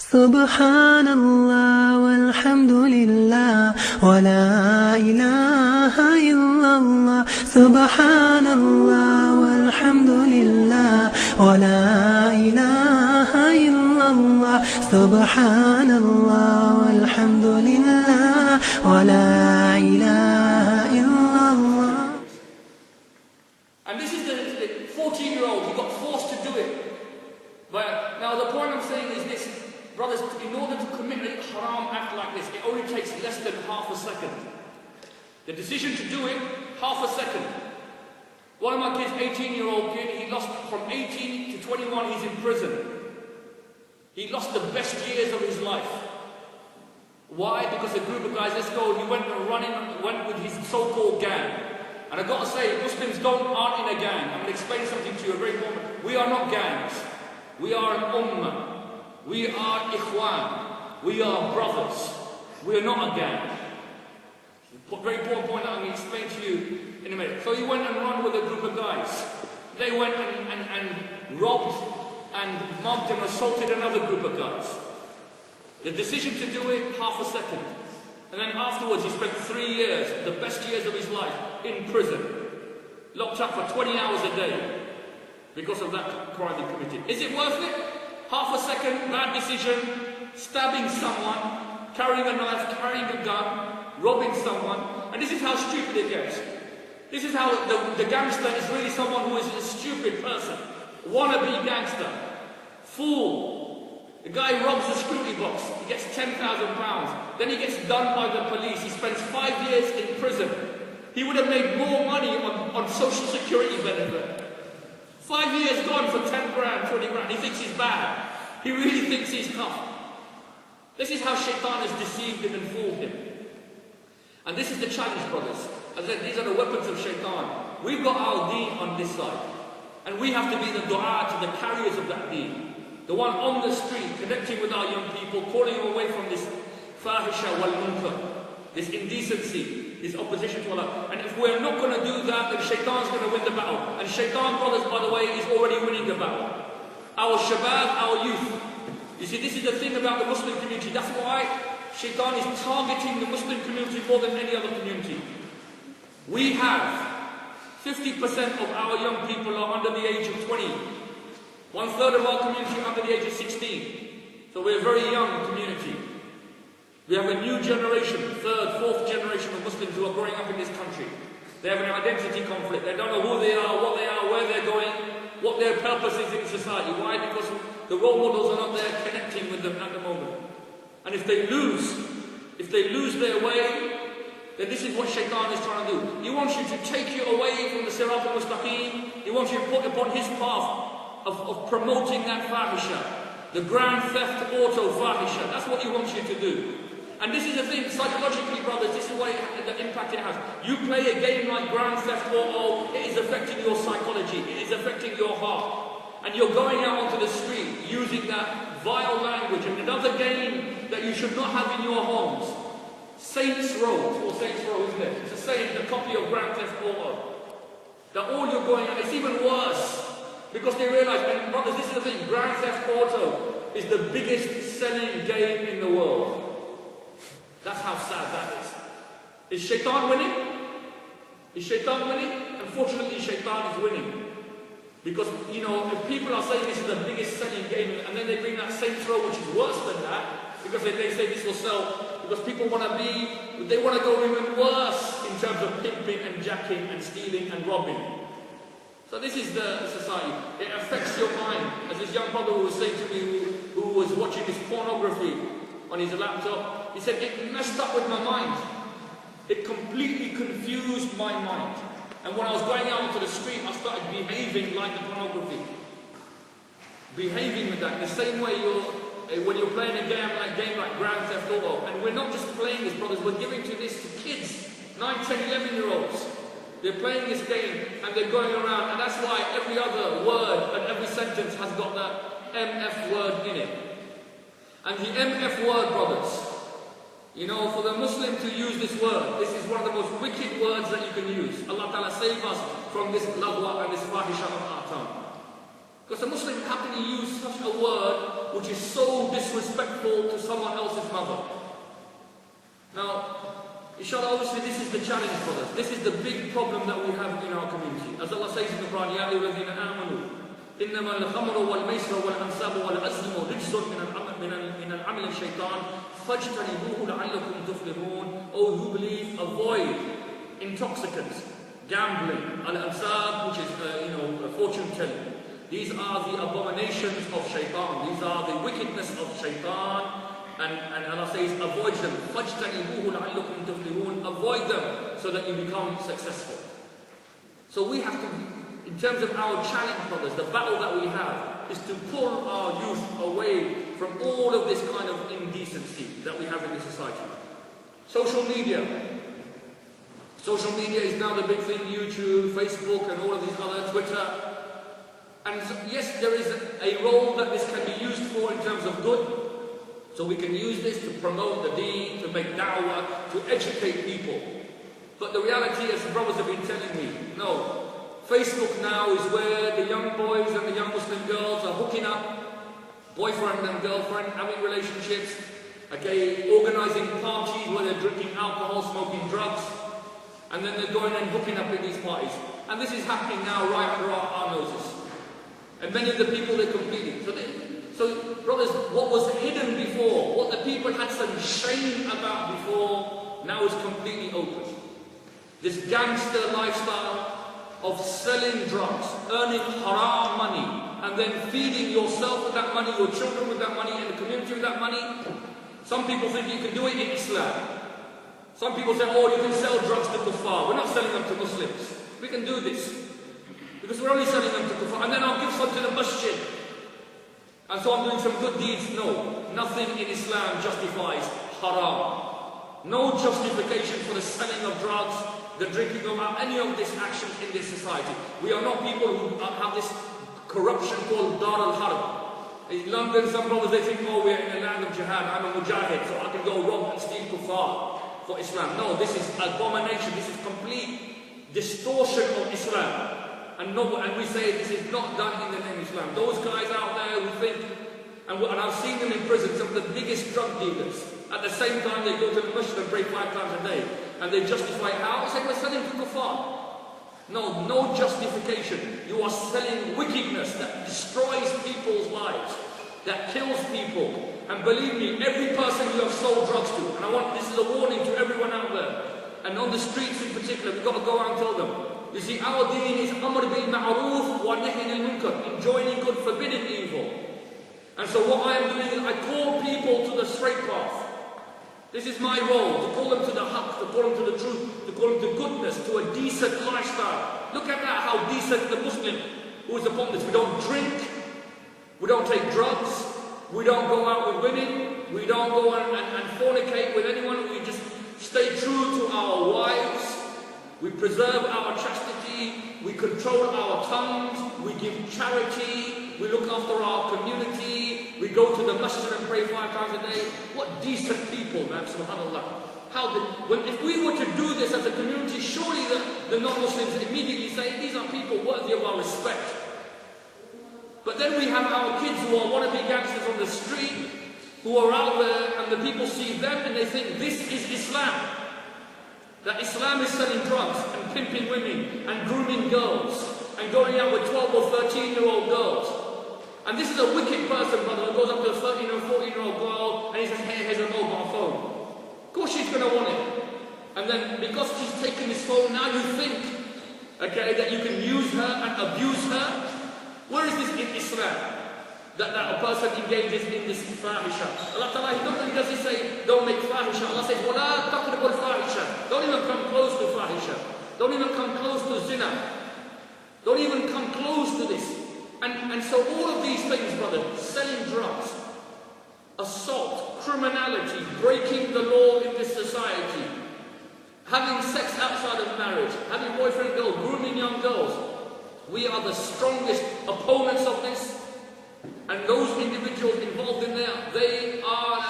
Subhanallah walhamdulillah wa la ilaha illallah. Subhanallah walhamdulillah wa la ilaha illallah. Subhanallah walhamdulillah wa la ilaha illallah. And this is the 14-year-old, he got forced to do it. But now the point I'm saying is this, brothers, in order to commit a haram act like this, it only takes less than half a second. The decision to do it, half a second. One of my kids, 18-year-old kid, he lost from 18 to 21, he's in prison. He lost the best years of his life. Why? Because a group of guys, let's go, he went with his so-called gang. And I've got to say, Muslims aren't in a gang. I'm going to explain something to you, a very important. We are not gangs. We are an ummah. We are ikhwan. We are brothers. We are not a gang. Very important point that I'm going to explain to you in a minute. So he went and ran with a group of guys. They went and robbed and mugged and assaulted another group of guys. The decision to do it, half a second. And then afterwards he spent 3 years, the best years of his life, in prison. Locked up for 20 hours a day because of that crime he committed. Is it worth it? Half a second, bad decision, stabbing someone, carrying a knife, carrying a gun, robbing someone. And this is how stupid it gets. This is how the gangster is really someone who is a stupid person. Wannabe gangster. Fool. The guy robs the security box, he gets £10,000. Then he gets done by the police, he spends 5 years in prison. He would have made more money on social security benefit. 5 years gone for 10 grand, 20 grand, he thinks he's bad. He really thinks he's tough. This is how shaitan has deceived him and fooled him. And this is the challenge, brothers. As I said, these are the weapons of shaitan. We've got our deen on this side. And we have to be the dua to the carriers of that deen. The one on the street, connecting with our young people, calling them away from this fahisha wal munkar, this indecency, this opposition to Allah. And if we're not going to do that, then shaitan's going to win the battle. And shaitan, brothers, by the way, is already winning the battle. Our shabab, our youth. You see, this is the thing about the Muslim community. That's why shaitan is targeting the Muslim community more than any other community. We have 50% of our young people are under the age of 20. 1/3 of our community under the age of 16. So we're a very young community. We have a new generation, 3rd, 4th generation of Muslims who are growing up in this country. They have an identity conflict. They don't know who they are, what they are, where they're going, what their purpose is in society. Why? Because the role models are not there connecting with them at the moment. And if they lose their way, then this is what shaitan is trying to do. He wants you to take you away from the Sirat al-Mustaqim. He wants you to put upon his path of promoting that fahisha, the grand theft auto fahisha. That's what he wants you to do. And this is the thing, psychologically, brothers, this is what the impact it has. You play a game like grand theft auto, it is affecting your psychology, it is affecting your heart. And you're going out onto the street using that vile language. And another game that you should not have in your homes, Saints Row. It's called Saints Row, isn't it? It's the same, the copy of grand theft auto. That all you're going, and it's even worse. Because they realize, and brothers, this is the thing, Grand Theft Auto is the biggest selling game in the world. That's how sad that is. Is shaitan winning? Is shaitan winning? Unfortunately, shaitan is winning. Because, you know, if people are saying this is the biggest selling game, and then they bring that Saints Row, which is worse than that, because they say this will sell, because people want to they want to go even worse in terms of pimping and jacking and stealing and robbing. So this is the society. It affects your mind. As this young brother was saying to me, who was watching this pornography on his laptop, he said, it messed up with my mind. It completely confused my mind. And when I was going out onto the street, I started behaving like the pornography. Behaving with that. In the same way when you're playing a game like Grand Theft Auto. And we're not just playing this, brothers, we're giving this to kids, 9, 10, 11-year-olds. They're playing this game and they're going around, and that's why every other word and every sentence has got that MF word in it. And the MF word, brothers, you know, for the Muslim to use this word, this is one of the most wicked words that you can use. Allah Ta'ala save us from this lagwa and this fahisha of our tongue. Because a Muslim happily use such a word which is so disrespectful to someone else's mother. Now, inshallah, obviously this is the challenge for us. This is the big problem that we have in our community. As Allah says in the Quran, يَا أَيُّهَا الَّذِينَ آمَنُوا إِنَّمَا الْخَمْرُ وَالْمَيْسِرُ وَالْأَنْصَابُ وَالْأَزْلَامُ رِجْسٌ مِنَ الْعَمَلِ الشَّيْطَانِ فَاجْتَنِبُوهُ لَعَلَّكُمْ تُفْلِحُونَ. Oh, who believe, avoid intoxicants, gambling, al-ansab, which is fortune telling. These are the abominations of shaitan. These are the wickedness of shaitan. And Allah says, avoid them. فَاجْتَنِبُوهُ لَعَلَّكُمْ تُفْلِحُونَ. Avoid them so that you become successful. So we have to, in terms of our challenge, brothers, the battle that we have is to pull our youth away from all of this kind of indecency that we have in this society. Social media. Social media is now the big thing, YouTube, Facebook, and all of these other, Twitter. And so, yes, there is a role that this can be used for in terms of good. So we can use this to promote the deen, to make da'wah, to educate people. But the reality, as the brothers have been telling me, no. Facebook now is where the young boys and the young Muslim girls are hooking up, boyfriend and girlfriend, having relationships, okay, organizing parties where they're drinking alcohol, smoking drugs, and then they're going and hooking up in these parties. And this is happening now right under our noses. And many of the people, they're competing. So, brothers, what was hidden before, what the people had some shame about before, now is completely open. This gangster lifestyle of selling drugs, earning haram money, and then feeding yourself with that money, your children with that money, and the community with that money. Some people think you can do it in Islam. Some people say, oh, you can sell drugs to kuffar. We're not selling them to Muslims. We can do this. Because we're only selling them to kuffar. And then I'll give some to the masjid. And so I'm doing some good deeds. No, nothing in Islam justifies haram. No justification for the selling of drugs, the drinking of any of these actions in this society. We are not people who have this corruption called Dar al-Harb. In London, some brothers, they think, oh, we're in the land of jihad, I'm a mujahid, so I can go rob and steal kuffar for Islam. No, this is abomination, this is complete distortion of Islam. And we say this is not done in the name of Islam. Those guys out there who think, and I've seen them in prison, some of the biggest drug dealers. At the same time, they go to the masjid and pray 5 times a day. And they justify how? They say, we're selling to kuffar. No, no justification. You are selling wickedness that destroys people's lives, that kills people. And believe me, every person you have sold drugs to, and this is a warning to everyone out there, and on the streets in particular, we've got to go out and tell them. You see, our deen is amr bil ma'roof wa nahy anil munkar, enjoining good, forbidding evil. And so what I am doing is I call people to the straight path. This is my role, to call them to the haqq, to call them to the truth, to call them to goodness, to a decent lifestyle. Look at that, how decent the Muslim who is upon this. We don't drink, we don't take drugs, we don't go out with women, we don't go and fornicate with anyone, we just stay true to our wives, we preserve our chastity, we control our tongues, we give charity, we look after our community, we go to the masjid and pray 5 times a day. What decent people, man, subhanAllah. If we were to do this as a community, surely the non-Muslims immediately say, these are people worthy of our respect. But then we have our kids who are wannabe gangsters on the street, who are out there, and the people see them and they think this is Islam. That Islam is selling drugs and pimping women and grooming girls and going out with 12 or 13-year-old girls. And this is a wicked person, brother, who goes up to a 13 or 14-year-old girl and he says, hey, here's a mobile phone. Of course she's going to want it. And then because she's taken this phone, now you think, okay, that you can use her and abuse her. Where is this in Islam? That a person engages in this fahisha. Allah Ta'ala, he doesn't say, don't make fahisha. Allah says, وَلَا تَقْرِبُوا الْفَاحِشَةِ. Don't even come close to fahisha. Don't even come close to zina. Don't even come close to this. And so all of these things, brother, selling drugs, assault, criminality, breaking the law in this society, having sex outside of marriage, having boyfriend girls, grooming young girls, we are the strongest opponents of this. And those individuals involved in there, they are